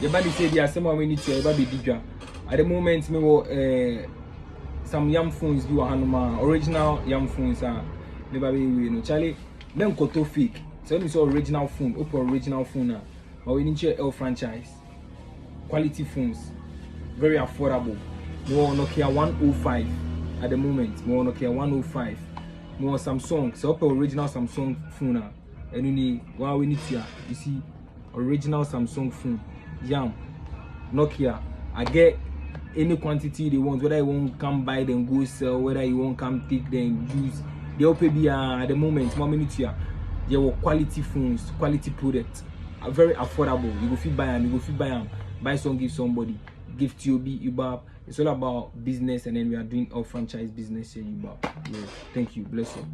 Your body say there are some we need to your body DJ. At the moment, me wo some yam phones do a original yam phones are never be you know Charlie. Then koto fake. So when you saw original phone, open original phone now. But we need your L franchise. Quality phones, very affordable. More Nokia 105 at the moment. More Nokia 105. More Samsung. So open original Samsung phone now. And you need what we need here. You see, original Samsung phone. Yam, Nokia. I get any quantity they want. Whether you won't come buy them, go sell. Whether you won't come take them, use. They all pay at the moment. 1 minute here. They were quality phones, quality products. Very affordable. You go fit buy them. You go fit buy them. Buy some, give somebody. Give TOB, UBAP. It's all about business, and then we are doing our franchise business here, UBAP. Yeah. Thank you. Bless you.